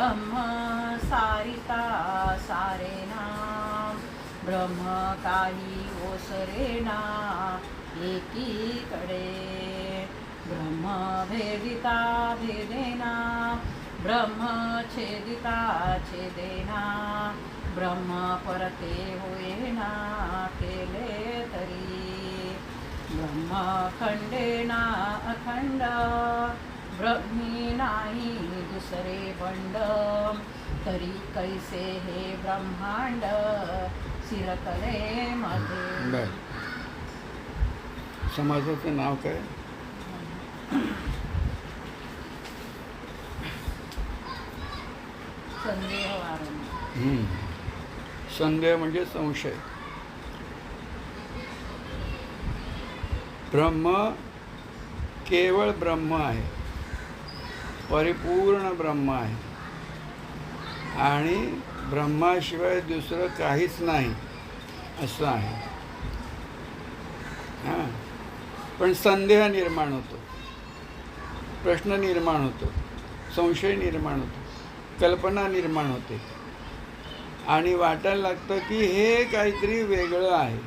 ब्रह्म सारिता सारेना, ब्रह्म काही ओसरेना एकीकडे, ब्रह्म भेदिता भेदेना, ब्रह्म छेदिता छेदेना, ब्रह्म परते होईना केले तरी, ब्रह्म खंडेना अखंड, ब्रह्मी नाही दुसरे बंड, तरी कैसे हे ब्रह्मांड शिरकले मध्ये. समाजाचं नाव काय? संदेह वारण. संदेह म्हणजे संशय. ब्रह्म केवळ ब्रह्म आहे, परिपूर्ण ब्रह्म आहे आणि ब्रह्माशिवाय दुसरं काहीच नाही असं आहे. हां, पण संदेह निर्माण होतो, प्रश्न निर्माण होतो, संशय निर्माण होतो, कल्पना निर्माण होते आणि वाटायला लागतं की हे काहीतरी वेगळं आहे.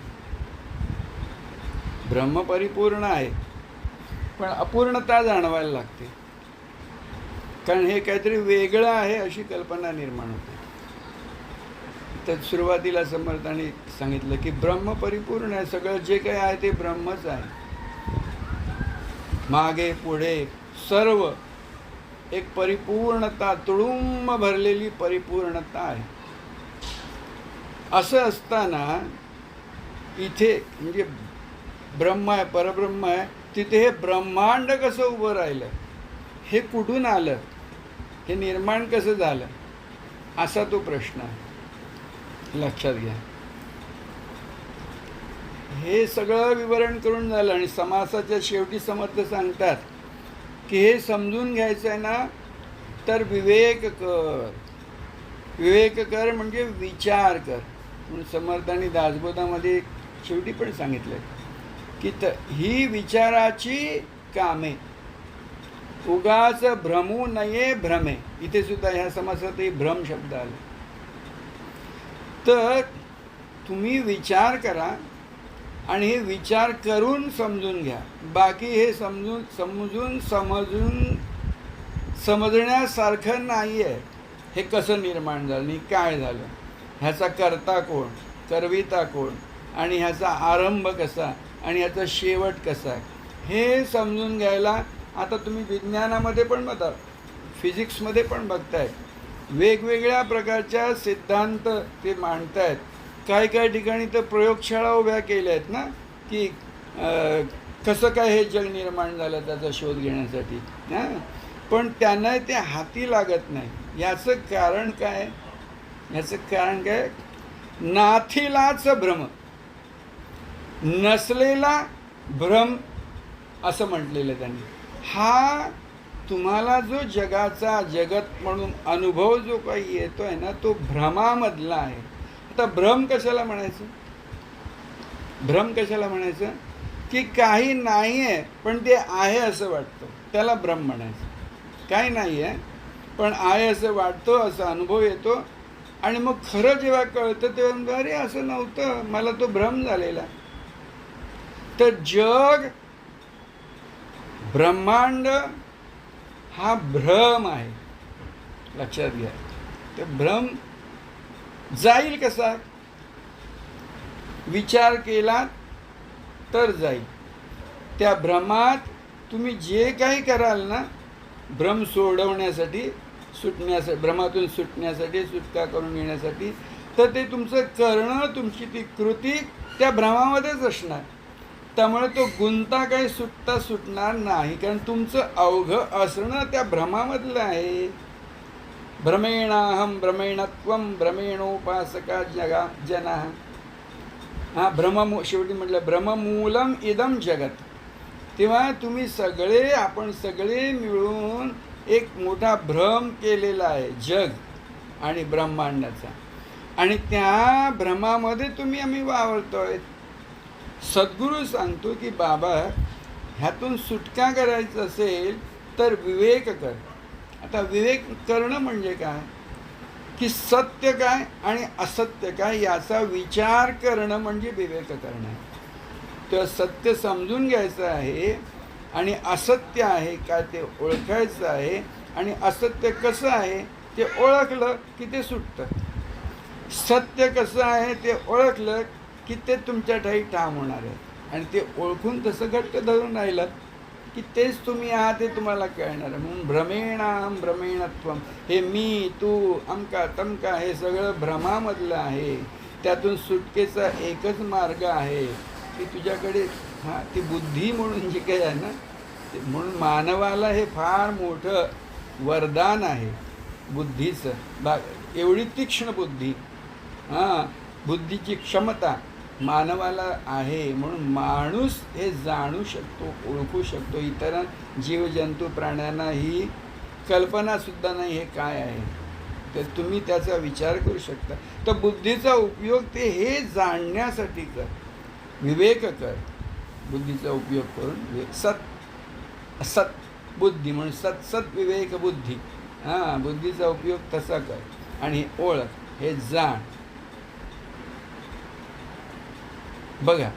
ब्रह्म परिपूर्ण आहे पण अपूर्णता जाणवायला लागते, कारण हे काहीतरी वेगळं आहे अशी कल्पना निर्माण होते. तर सुरुवातीला समर्थांनी सांगितलं की ब्रह्म परिपूर्ण आहे, सगळं जे काही आहे ते ब्रह्मच आहे. मागे पुढे सर्व एक परिपूर्णता, तुडुंब भरलेली परिपूर्णता आहे. असं असताना इथे म्हणजे ब्रह्म आहे, परब्रह्म आहे, तिथे हे ब्रह्मांड कसं उभं राहिलं, हे कुठून आलं, हे निर्माण कसं झालं, असा तो प्रश्न आहे. लक्षात घ्या. हे सगळं विवरण करून झालं आणि समासाच्या शेवटी समर्थ सांगतात की हे समजून घ्यायचं आहे ना तर विवेक कर. विवेक कर म्हणजे विचार कर. म्हणून समर्थांनी दासबोधामध्ये शेवटी पण सांगितलं की ही विचाराची कामे, उगाच भ्रमू नये भ्रमे. इथे सुद्धा ह्या समासातही भ्रम शब्द आला. तर तुम्ही विचार करा आणि हे विचार करून समजून घ्या. बाकी हे समजून समजण्यासारखं नाही आहे. हे कसं निर्माण झालं आणि काय झालं, ह्याचा करता कोण, करविता कोण आणि ह्याचा आरंभ कसा आणि ह्याचा शेवट कसा आहे, हे समजून घ्यायला आता तुम्ही विज्ञानामध्ये पण बघता, फिजिक्समध्ये पण बघताय, वेगवेगळ्या प्रकारच्या सिद्धांत ते मांडतायत. काही ठिकाणी तर प्रयोगशाळा उभ्या केल्या आहेत ना की कसं काय हे जग निर्माण झालं त्याचा शोध घेण्यासाठी. हां, पण त्यांना ते हाती लागत नाही. याचं कारण काय? याचं कारण काय? नाथीलाच भ्रम, नसलेला भ्रम असं म्हटलेलं त्यांनी. हा तुम्हाला जो जगाचा जगत म्हणून अनुभव जो काही येतो आहे ना तो भ्रमामधला आहे. आता भ्रम कशाला म्हणायचं? भ्रम कशाला म्हणायचं? की काही नाही आहे पण ते आहे असं वाटतं, त्याला भ्रम म्हणायचं. काही नाही आहे पण आहे असं वाटतं, असा अनुभव येतो आणि मग खरं जेव्हा कळतं तेव्हा अरे असं नव्हतं, मला तो भ्रम झालेला. तर जग, ब्रह्मांड हा भ्रम आहे. लक्षात घ्या. तर भ्रम जाईल कसा? विचार केला तर जाईल. त्या भ्रमात तुम्ही जे काही कराल ना, भ्रम सोडवण्यासाठी, भ्रमातून सुटण्यासाठी, सुटका करून येण्यासाठी, तर ते तुमचं करणं, तुमची ती कृती त्या भ्रमामध्येच असणार. त्यामुळे तो गुंता काही सुटणार नाही, कारण तुमचं अवघं असणं त्या भ्रमामधलं आहे. भ्रमेणाहम भ्रमेणत्वम भ्रमेणोपासका जना. हा भ्रम शेवटी म्हटलं भ्रममूलम इदम जगत. तेव्हा तुम्ही सगळे, आपण सगळे मिळून एक मोठा भ्रम केलेला आहे जग आणि ब्रह्मांडाचा, आणि त्या भ्रमामध्ये आम्ही वावरतोय. सद्गुरू सांगतो की बाबा ह्यातून सुटका करायचं असेल तर विवेक कर. आता विवेक करणं म्हणजे काय की सत्य काय आणि असत्य काय याचा विचार करणं म्हणजे विवेक करणं आहे. तर सत्य समजून घ्यायचं आहे आणि असत्य आहे काय ते ओळखायचं आहे, आणि असत्य कसं आहे ते ओळखलं की ते सुटतं. सत्य कसं आहे ते ओळखलं की ते तुमच्या ठाई ठाम होणार आहे, आणि ते ओळखून तसं घट्ट धरून राहिलं की तेच तुम्ही आहात हे तुम्हाला कळणार आहे. म्हणून भ्रमेणाम भ्रमेणत्वम, हे मी तू अमका तमका हे सगळं भ्रमामधलं आहे. त्यातून सुटकेचा एकच मार्ग आहे की तुझ्याकडे ती बुद्धी म्हणून जी काही आहे ना, म्हणून मानवाला हे फार मोठं वरदान आहे बुद्धीचं. एवढी तीक्ष्ण बुद्धी, बुद्धीची क्षमता मानवाला आहे. म्हणून माणूस हे जाणू शकतो, ओळखू शकतो. इतर जीवजंतू प्राण्यांना ही कल्पनासुद्धा नाही हे काय आहे, तर तुम्ही त्याचा विचार करू शकता. तर बुद्धीचा उपयोग ते हे जाणण्यासाठी कर, विवेक कर. बुद्धीचा उपयोग करून सत असत बुद्धी म्हणून सत विवेक बुद्धी, बुद्धीचा उपयोग तसा कर आणि ओळख, हे जाण. बघा,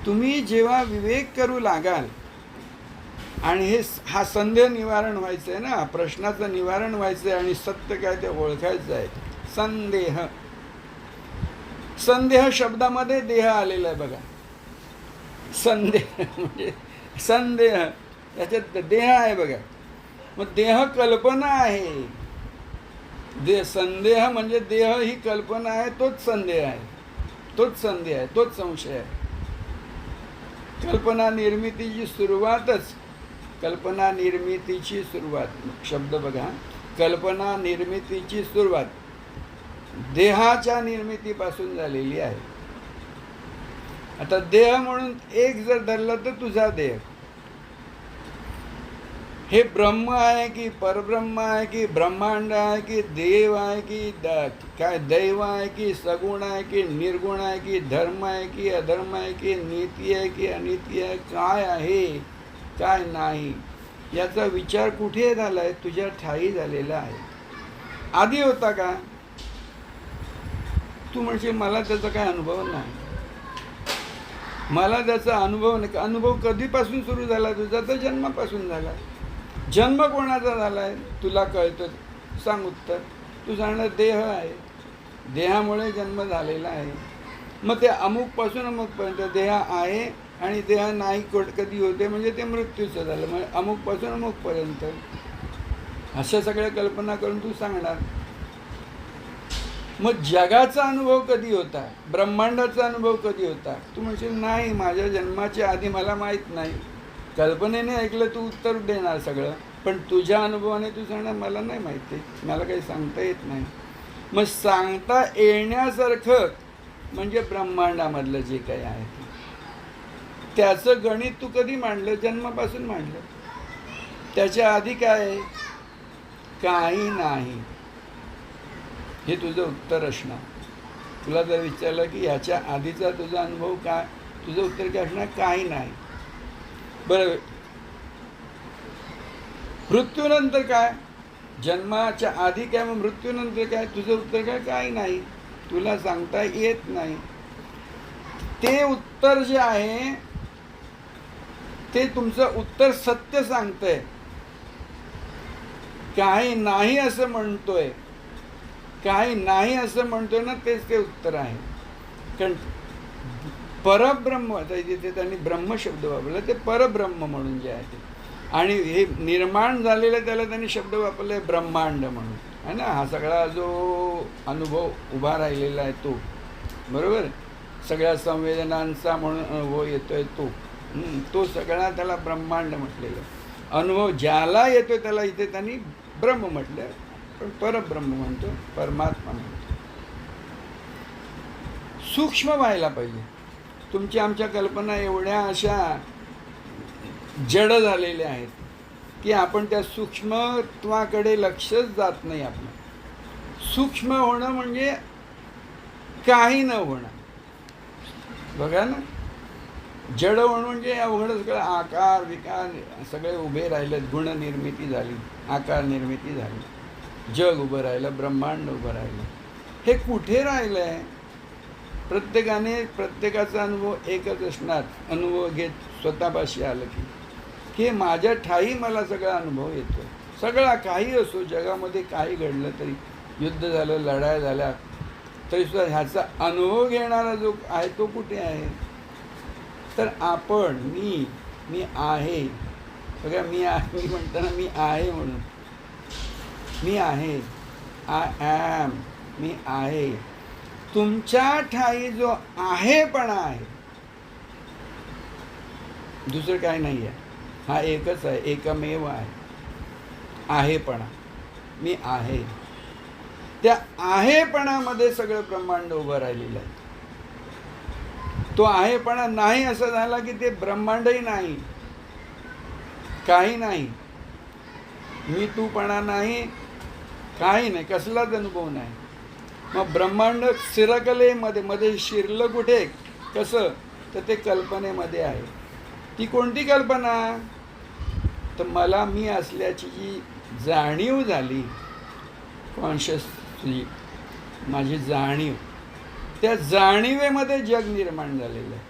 तुम्ही जेव्हा विवेक करू लागाल आणि हा संदेह निवारण व्हायचं आहे ना, प्रश्नाचं निवारण व्हायचं आहे आणि सत्य काय ते ओळखायचं आहे. संदेह शब्दामध्ये देह आलेला आहे. बघा, संदेह म्हणजे संदेह, त्याच्यात देह आहे. बघा, मग देह कल्पना आहे. संदेह म्हणजे देह ही कल्पना आहे, तोच संदेह आहे, तोच संदेह आहे, तोच संशय आहे. कल्पना निर्मितीची सुरुवातच, कल्पना निर्मितीची सुरुवात शब्द बघा, कल्पना निर्मितीची सुरुवात देहाच्या निर्मितीपासून झालेली आहे. आता देह म्हणून एक जर धरलं तर तुझा देह हे ब्रह्म आहे की परब्रह्म आहे की ब्रह्मांड आहे की देव आहे की काय दैव आहे की सगुण आहे की निर्गुण आहे की धर्म आहे की अधर्म आहे की नीती आहे की अनिती आहे, काय आहे काय नाही याचा विचार कुठे झाला आहे? तुझ्या ठाई झालेला आहे. आधी होता का? तू म्हणशील मला त्याचा काय अनुभव नाही, मला त्याचा अनुभव नाही. अनुभव कधीपासून सुरू झाला तुझा? तर जन्मापासून झाला. जन्म कोणाचा झाला आहे तुला कळतं? सांग उत्तर. तू सांगणार देह आहे, देहामुळे जन्म झालेला आहे. मग ते अमुकपासून अमुकपर्यंत देह आहे आणि देह नाही कधी होते म्हणजे ते मृत्यूचं झालं. म्हणजे अमुकपासून अमुकपर्यंत अशा सगळ्या कल्पना करून तू सांगणार. मग जगाचा अनुभव कधी होता? ब्रह्मांडाचा अनुभव कधी होता? तू म्हणशील नाही, माझ्या जन्माच्या आधी मला माहीत नाही. कल्पनेने ऐकलं तू उत्तर देणार सगळं, पण तुझ्या अनुभवाने तू सांगणार मला नाही माहिती, मला काही सांगता येत नाही. मग सांगता येण्यासारखं म्हणजे ब्रह्मांडामधलं जे काही आहे त्याचं गणित तू कधी मांडलं? जन्मापासून मांडलं. त्याच्या आधी काय आहे? काही नाही. हे तुझं उत्तर असणार. तुला जर विचारलं की ह्याच्या आधीचा तुझा अनुभव काय, तुझं उत्तर काय असणार? काही नाही. बरं, मृत्यूनंतर काय? जन्माच्या आधी काय, मग मृत्यूनंतर काय? तुझं उत्तर काय? काही नाही. तुला सांगता येत नाही. ते उत्तर जे आहे ते तुमचं उत्तर सत्य सांगतंय. काही नाही असं म्हणतोय, काही नाही असं म्हणतोय ना, तेच ते उत्तर आहे. कारण परब्रह्म, जिथे त्यांनी ब्रह्म शब्द वापरला ते परब्रह्म म्हणून जे आहे ते, आणि हे निर्माण झालेलं त्याला त्यांनी शब्द वापरले ब्रह्मांड म्हणून, है ना. हा सगळा जो अनुभव उभा राहिलेला आहे तो, बरोबर, सगळ्या संवेदनांचा म्हणून अनुभव येतोय तो सगळा त्याला ब्रह्मांड म्हटलेलं. अनुभव ज्याला येतोय त्याला इथे त्यांनी ब्रह्म म्हटलं, पण परब्रह्म म्हणतो, परमात्मा म्हणतो. सूक्ष्म व्हायला पाहिजे. तुमच्या आमच्या कल्पना एवढ्या अशा जड झालेल्या आहेत की आपण त्या सूक्ष्मत्वाकडे लक्षच जात नाही आपलं. सूक्ष्म होणं म्हणजे काही न होणं. बघा ना, जड म्हणजे अवघड सगळं आकार विकार सगळे उभे राहिलेत, गुणनिर्मिती झाली, आकार निर्मिती झाली, जग उभं राहिलं, ब्रह्मांड उभं राहिलं. हे कुठे राहिलं आहे? प्रत्येकाने प्रत्येकाचा अनुभव एकच असणार. अनुभव घेत स्वतःपाशी आलं की हे माझ्या ठाई मला सगळा अनुभव येतो. सगळा काही असो, जगामध्ये काही घडलं तरी, युद्ध झालं, लढाई झाल्या, तरीसुद्धा ह्याचा अनुभव घेणारा जो आहे तो कुठे आहे? तर आपण मी आहे. बघा, मी म्हणताना मी आहे म्हणून, मी आहे, आय ॲम, मी आहे. तुमच्या ठाई जो आहेपणा आहे, दुसरं काय नाही आहे, हा एकच आहे, एकमेव आहे. आहेपणा, मी आहे. त्या आहेपणामध्ये सगळं ब्रह्मांड उभं राहिलेलं आहे. तो आहेपणा नाही असं झाला की ते ब्रह्मांडही नाही, काही नाही. मी तूपणा नाही, काही नाही, कसलाच अनुभव नाही. मग ब्रह्मांड शिरकलेमध्ये, मध्ये शिरलं कुठे, कसं? तर ते कल्पनेमध्ये आहे. ती कोणती कल्पना? तर मला मी असल्याची जी जाणीव झाली, कॉन्शियसली माझी जाणीव, त्या जाणीवेमध्ये जग निर्माण झालेलं आहे.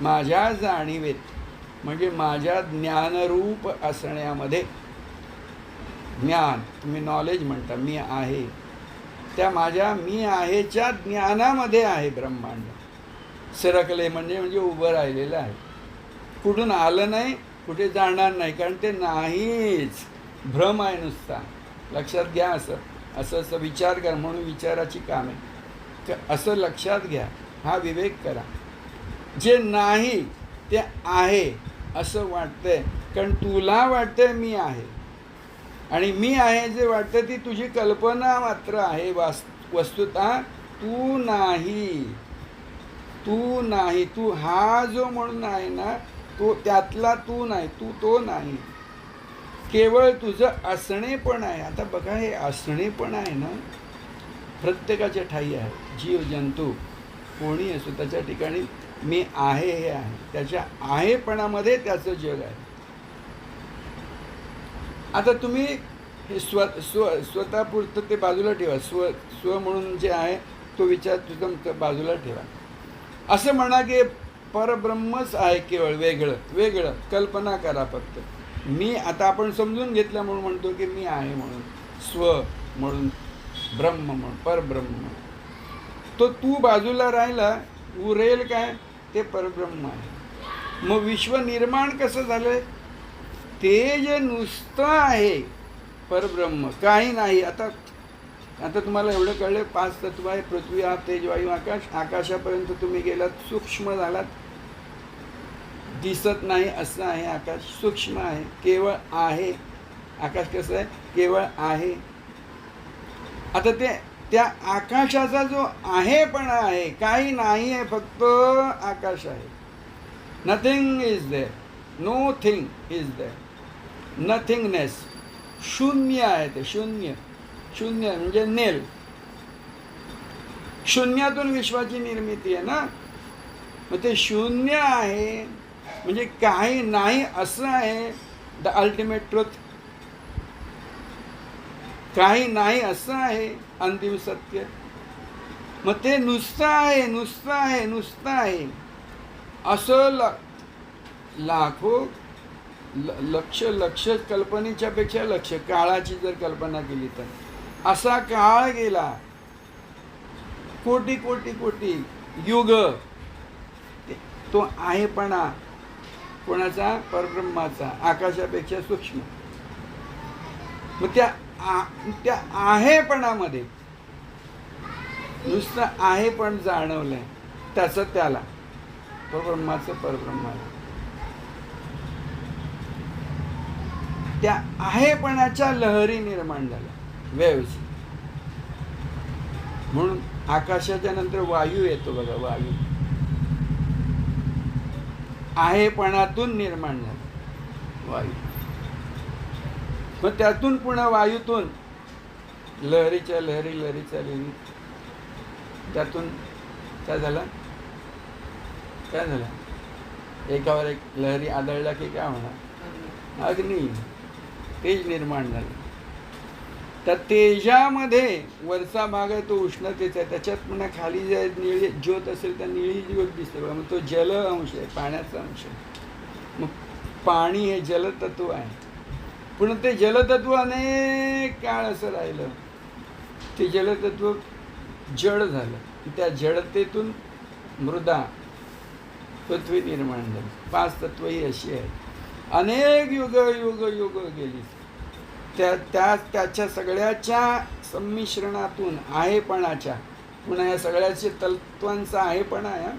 माझ्या जाणीवेत म्हणजे माझ्या ज्ञानरूप असण्यामध्ये, ज्ञान तुम्ही नॉलेज म्हणता, मी आहे, त्या माझ्या मी आहेच्या ज्ञानामध्ये आहे ब्रह्मांड. सरकले म्हणजे उभं राहिलेलं आहे. कुठून आलं नाही, कुठे जाणार नाही, कारण ते नाहीच, भ्रम आहे नुसता. लक्षात घ्या. असं असं विचार करा, म्हणून विचाराची काम आहे. तर असं लक्षात घ्या, हा विवेक करा. जे नाही ते आहे असं वाटतंय, कारण तुला वाटतंय मी आहे, आणि मी आहे जे वाटतं ती तुझी कल्पना मात्र आहे. वस्तुतः तू नाही, तू नाही. तू हा जो म्हणून आहे ना, तो त्यातला तू नाही, तू तो नाही. केवळ तुझं असणे पण आहे. आता बघा, हे असणे पण आहे ना, प्रत्येकाच्या ठाई आहे. जीव जंतू कोणी असो, त्याच्या ठिकाणी मी आहे हे आहे. त्याच्या आहेपणामध्ये त्याचं जग आहे. आता तुम्ही हे स्वतःपुरतं ते बाजूला ठेवा. स्व म्हणून जे आहे तो विचार तुझा बाजूला ठेवा. असं म्हणा की परब्रह्मच आहे, केवळ वेगळं कल्पना करा फक्त. मी आता आपण समजून घेतलं म्हणून म्हणतो की मी आहे म्हणून, स्व म्हणून, ब्रह्म म्हणून, परब्रह्म म्हणून. तो तू बाजूला राहिला, उरेल काय? ते परब्रह्म आहे. मग विश्व निर्माण कसं झालंय? ते जे नुसतं आहे परब्रह्म, काही नाही. आता तुम्हाला एवढं कळलं, 5 तत्व आहे, पृथ्वी, आप, तेज, वायू, आकाश. आकाशापर्यंत तुम्ही गेलात, सूक्ष्म झालात, दिसत नाही असं आहे आकाश, सूक्ष्म आहे, केवळ आहे. आकाश कसं आहे? केवळ आहे. आता त्या आकाशाचा जो आहेपणा आहे, काही नाही आहे, फक्त आकाश आहे. Nothing is there, no thing is there, nothingness, शून्य आहे ते. शून्य म्हणजे नेल. शून्यातून विश्वाची निर्मिती आहे ना. मग ते शून्य आहे म्हणजे काही नाही असं आहे. The ultimate truth. काही नाही असं आहे अंतिम सत्य. मग ते नुसतं आहे असं लाखो लक्ष कल्पनेच्या पेक्षा लक्ष काळाची जर कल्पना केली तर असा काळ गेला, कोटी युग. तो आहेपणा कोणाचा? परब्रह्माचा, आकाशापेक्षा सूक्ष्म. मग त्या आहेपणामध्ये नुसतं आहे पण जाणवलंय, त्याचं त्याला परब्रह्माचं परब्रह्माला. त्या आहेपणाच्या लहरी निर्माण झाल्या, वेव्स. म्हणून आकाशाच्या नंतर वायू येतो बघा. वायू आहेपणातून निर्माण झाला वायू. मग त्यातून पुन्हा वायूतून लहरीच्या लहरी त्यातून काय झालं? एकावर एक लहरी आदळला की काय होणार? अग्नी, तेज निर्माण झालं. त्या तेजामध्ये वरचा भाग आहे तो उष्णतेचा आहे, त्याच्यात पुन्हा खाली जे निळी ज्योत असेल त्या निळी ज्योत दिसते बघा, मग तो जल अंश आहे, पाण्याचा अंश आहे. मग पाणी हे जलतत्व आहे. पुन्हा ते जलतत्व अनेक काळ असं राहिलं, ते जलतत्व जड झालं. त्या जडतेतून मृदा, पृथ्वी निर्माण झाली. 5 तत्व ही अशी आहेत. अनेक युग युग युग गेली. त्याच्या सगळ्याच्या संमिश्रणातून आहेपणाच्या, पुन्हा या सगळ्याचे तत्वांचा आहेपणा आहे,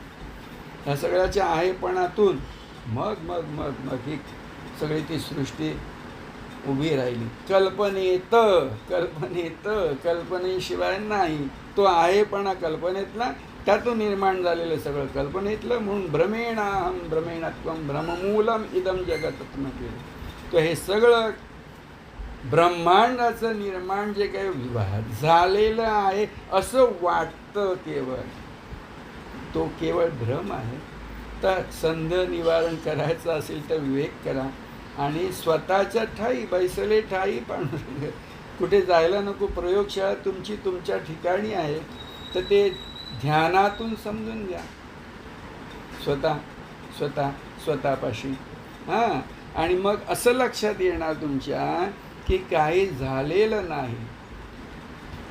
ह्या सगळ्याच्या आहेपणातून मग मग मग मग ही सगळी ती सृष्टी उभी राहिली. कल्पनेशिवाय नाही. तो आहेपणा कल्पनेतला, त्यातून निर्माण झालेलं सगळं कल्पनेतलं. म्हणून भ्रमेणाहम भ्रमेणत्वम भ्रममूलम इदम जगतत्म केलं. तो हे सगळं ब्रह्मांडाचं निर्माण जे काही झालेलं आहे असं वाटतं केवळ, तो केवळ भ्रम आहे. तर संध निवारण करायचं असेल तर विवेक करा आणि स्वतःच्या ठाई बैसले ठाई पांडुरंग. कुठे जायला नको. प्रयोगशाळा तुमची तुमच्या ठिकाणी आहे, तर ते ध्यानातून समजून घ्या स्वतःपाशी. हां, आणि मग असं लक्षात येणार तुमच्या की काही झालेलं नाही,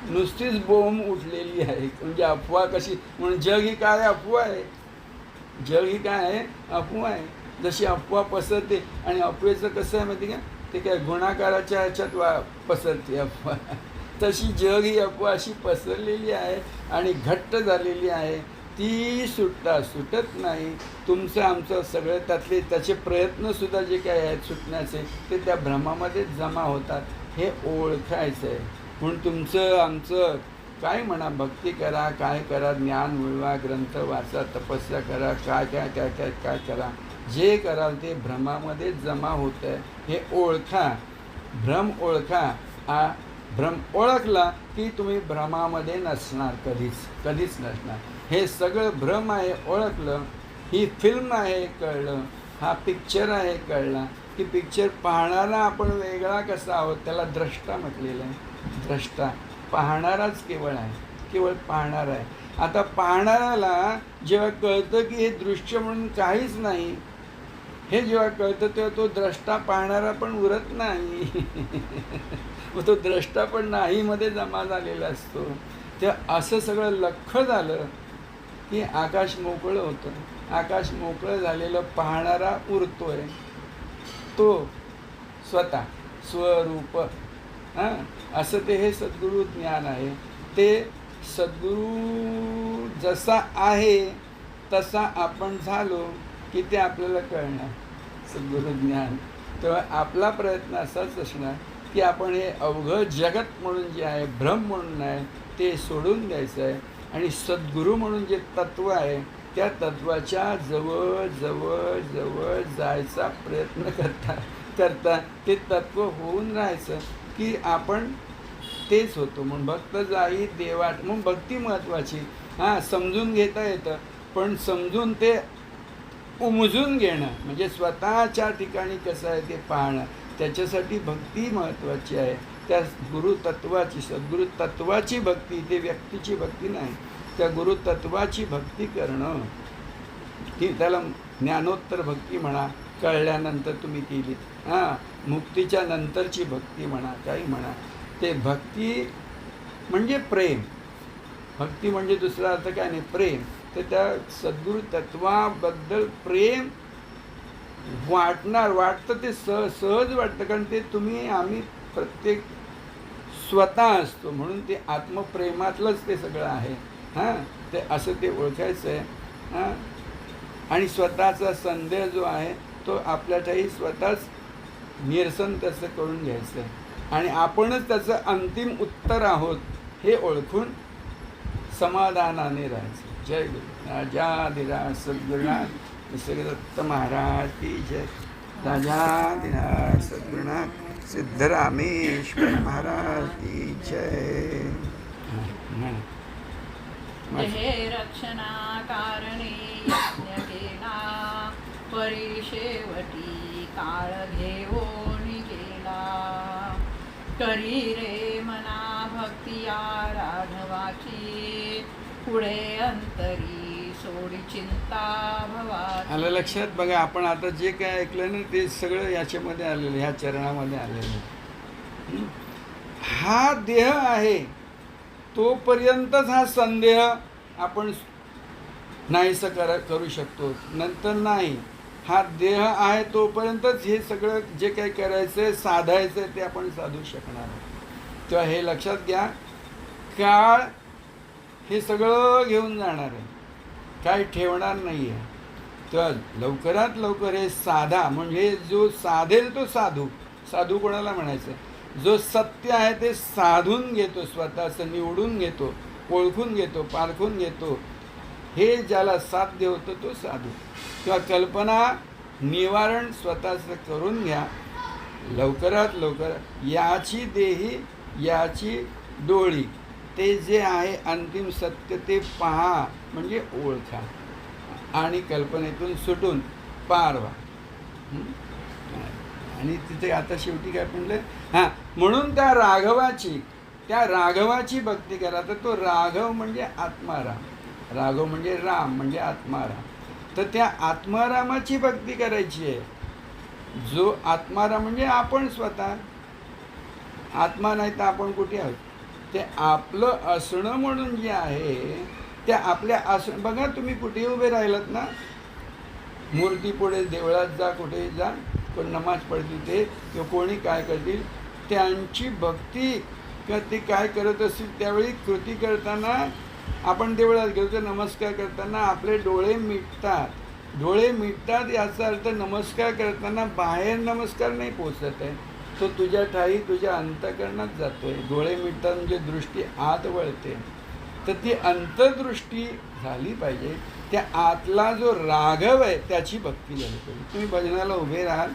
नुसतीच बोंब उठलेली आहे. म्हणजे अफवा कशी, म्हणून जग ही काय अफवा आहे. जग ही काय आहे? अफवा आहे. जशी अफवा पसरते, आणि अफवेचं कसं आहे माहिती का, ते काय गुणाकाराच्या ह्याच्यात पसरते अफवा. तशी जग ही अफवा अशी पसरलेली आहे आणि घट्ट झालेली आहे. ती सुटत नाही. तुमचं आमचं सगळं त्याचे प्रयत्नसुद्धा जे काही आहेत सुटण्याचे, ते त्या भ्रमामध्ये जमा होतात. हे ओळखायचं आहे. म्हणून तुमचं आमचं काय म्हणा, भक्ती करा, काय करा, ज्ञान मिळवा, ग्रंथ वाचा, तपस्या करा, काय काय काय काय काय करा, जे कराल ते भ्रमामध्ये जमा होत आहे. हे ओळखा, भ्रम ओळखा. भ्रम ओळखला की तुम्ही भ्रमामध्ये नसणार, कधीच नसणार. हे सगळं भ्रम आहे ओळखलं, ही फिल्म आहे कळलं, हा पिक्चर आहे कळला, की पिक्चर पाहणारा आपण वेगळा कसा आहोत, त्याला द्रष्टा म्हटलेलं आहे. द्रष्टा, पाहणाराच केवळ आहे, केवळ पाहणार आहे. आता पाहणाऱ्याला जेव्हा कळतं की हे दृश्य म्हणून काहीच नाही, हे जेव्हा कळतं तेव्हा तो द्रष्टा पाहणारा पण उरत नाही. मग तो द्रष्टा पण नाही मध्ये जमा झालेला असतो. तेव्हा असं सगळं लख्ख झालं की आकाश मोकळं होतं. आकाश मोकळं झालेलं पाहणारा उरतोय, तो स्वरूप. हां, असं ते हे सद्गुरू ज्ञान आहे. ते सद्गुरू जसा आहे तसा आपण झालो की ते आपल्याला कळणार, सद्गुरू ज्ञान. तेव्हा आपला प्रयत्न असाच असणार की आपण हे अवघं जगत म्हणून जे आहे, भ्रम म्हणून आहे, ते सोडून द्यायचं आहे. आणि सद्गुरू म्हणून जे तत्व आहे, त्या तत्वाच्या जवळ जवळ जवळ जायचा प्रयत्न करता ते तत्व होऊन राहायचं की आपण तेच होतो. म्हणून भक्त जाई देवाट. म्हणून भक्ती महत्त्वाची. हां, समजून घेता येतं, पण समजून ते उमजून घेणं, म्हणजे स्वतःच्या ठिकाणी कसं आहे ते पाहणं, त्याच्यासाठी भक्ती महत्त्वाची आहे. त्या गुरुतत्वाची, सद्गुरु तत्वाची भक्ती, ते व्यक्तीची भक्ती नाही, त्या गुरुतत्वाची भक्ती करणं, की त्याला ज्ञानोत्तर भक्ती म्हणा, कळल्यानंतर तुम्ही केली. हां, मुक्तीच्या नंतरची भक्ती म्हणा, काही म्हणा. ते भक्ती म्हणजे प्रेम. भक्ती म्हणजे दुसरा अर्थ काय नाही, प्रेम. तर त्या सद्गुरु तत्वाबद्दल प्रेम वाटतं ते सहज वाटतं, कारण ते आम्ही प्रत्येक स्वतः असतो, म्हणून ते आत्मप्रेमातलंच ते सगळं आहे. हां, ते असं ते ओळखायचं आहे. हां, आणि स्वतःचा संदेह जो आहे तो आपल्याठाई स्वतःच निरसन त्याचं करून घ्यायचं आहे, आणि आपणच त्याचं अंतिम उत्तर आहोत हे ओळखून समाधानाने राहायचं. जय गुरु. राजाधिराज सद्गुरुनाथ निसर्गदत्त महाराज की जय. राजाधिराज सद्गुरुनाथ सिद्धरामेश्वर महाराज की जय. हे रक्षणा कारणे यज्ञ केला, परी शेवटी काळ घेऊन गेला. करी रे मना भक्ती या राघवाची, पुढे अंतरी सोडी चिंता भवाची. आलं लक्षात? बघा, आपण आता जे काय ऐकलं ना ते सगळं याच्यामध्ये आलेलं, ह्या चरणामध्ये आलेलं. हा देह आहे तोपर्यंतच हा संदेह आपण नाहीसं करू शकतो, नंतर नाही. हा देह आहे तोपर्यंतच हे सगळं जे काही करायचं आहे, साधायचं आहे ते आपण साधू शकणार. तेव्हा हे लक्षात घ्या, काळ हे सगळं घेऊन जाणार आहे, काय ठेवणार नाही आहे. तेव्हा लवकरात लवकर हे साधा, म्हणजे जो साधेल तो साधू. साधू कोणाला म्हणायचं? जो सत्य आहे ते साधून घेतो, स्वतःचं निवडून घेतो, ओळखून घेतो, पारखून घेतो. हे ज्याला साध्य होतं तो साधू. किंवा कल्पना निवारण स्वतःचं करून घ्या लवकरात लवकर. याची देही याची डोळी, ते जे आहे अंतिम सत्य ते पहा, म्हणजे ओळखा आणि कल्पनेतून सुटून पार व्हा. आणि तिथे आता शेवटी काय म्हणलं? हां, म्हणून त्या राघवाची भक्ती करा. तर तो राघव म्हणजे आत्माराम. राघव म्हणजे राम, म्हणजे आत्माराम. तर त्या आत्मारामाची भक्ती करायची आहे. जो आत्माराम म्हणजे आपण स्वतः. आत्मा नाही तर आपण कुठे आहोत? ते आपलं असणं म्हणून जे आहे त्या आपल्या असणं. बघा, तुम्ही कुठेही उभे राहिलात ना, मूर्तीपुढे देवळात जा, कुठेही जा, कोण नमाज पडतील ते किंवा कोणी काय करतील, त्यांची भक्ती किंवा ते काय करत असतील त्यावेळी कृती करताना आपण देवळात गेलो तर नमस्कार करताना आपले डोळे मिटतात. डोळे मिटतात याचा अर्थ नमस्कार करताना बाहेर नमस्कार नाही पोचत आहे, तो तुझ्या ठाई तुझ्या अंतःकरणात जातो आहे. डोळे मिटतात म्हणजे दृष्टी आत वळते. तर ती अंतर्दृष्टी झाली पाहिजे. त्या आतला जो राघव आहे त्याची भक्ती झाली पाहिजे. तुम्ही भजनाला उभे राहाल,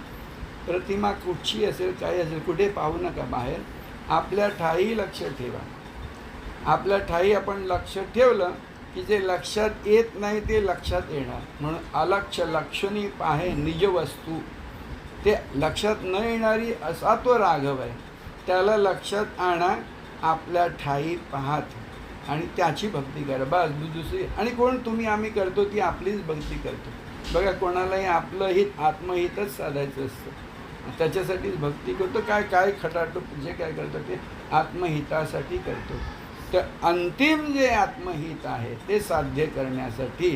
प्रतिमा कुठची असेल काही असेल कुठे पाहू नका, बाहेर आपल्या ठाई लक्ष ठेवा. आपल्या ठाई आपण लक्ष ठेवलं की जे लक्षात येत नाही ते लक्षात येणार. म्हणून अलक्ष लक्षणी पाहे निज वस्तू. ते लक्षात न येणारी असा तो राघव आहे, त्याला लक्षात आणा, आपल्या ठाई पाहत आणि त्याची भक्ती करा. बस दुसरी. आणि कोण तुम्ही आम्ही करतो ती आपलीच भक्ती करतो. बघा, कोणालाही आपलं हित आत्महितच साधायचं असतं, त्याच्यासाठीच भक्ती करतो. काय खटाटोप जे काय करतो ते आत्महितासाठी करतो. तर अंतिम जे आत्महित आहे ते साध्य करण्यासाठी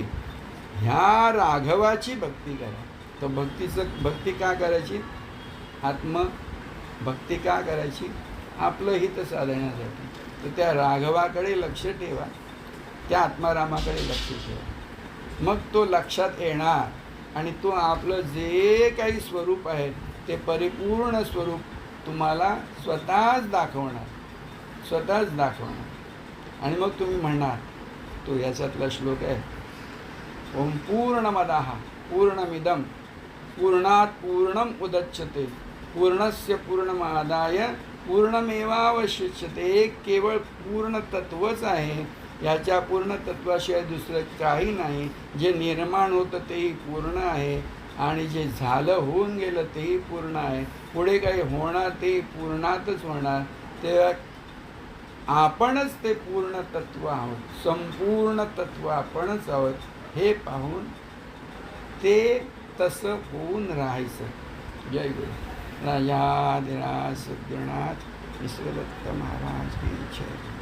ह्या राघवाची भक्ती करा. तर भक्ती का करायची? आत्मभक्ती का करायची? आपलं हित साधण्यासाठी. तर त्या राघवाकडे लक्ष ठेवा, त्या आत्मारामाकडे लक्ष ठेवा. मग तो लक्षात येणार आणि तो आपलं जे काही स्वरूप आहे ते परिपूर्ण स्वरूप तुम्हाला स्वतःच दाखवणार. आणि मग तुम्ही म्हणणार, तो याच्यातला श्लोक आहे, ओम पूर्णमदः पूर्णमिदं पूर्णात पूर्णम उदच्यते पूर्णस्य पूर्णमादाय पूर्णमेवावशिष्यते. केवळ पूर्णतत्वच आहे, याच्या पूर्णतत्वाशिवाय दुसरं काही नाही. जे निर्माण होतं तेही पूर्ण आहे आणि जे झालं होऊन गेलं तेही पूर्ण आहे. पुढे काही होणार तेही पूर्णातच होणार. ते आपणच ते पूर्ण तत्व आहोत, संपूर्ण तत्व आपणच आहोत. हे पाहून ते तसं होऊन राहायचं. जय गुरु. राजाधिराज सद्गुरुनाथ विश्वदत्त महाराज की जय.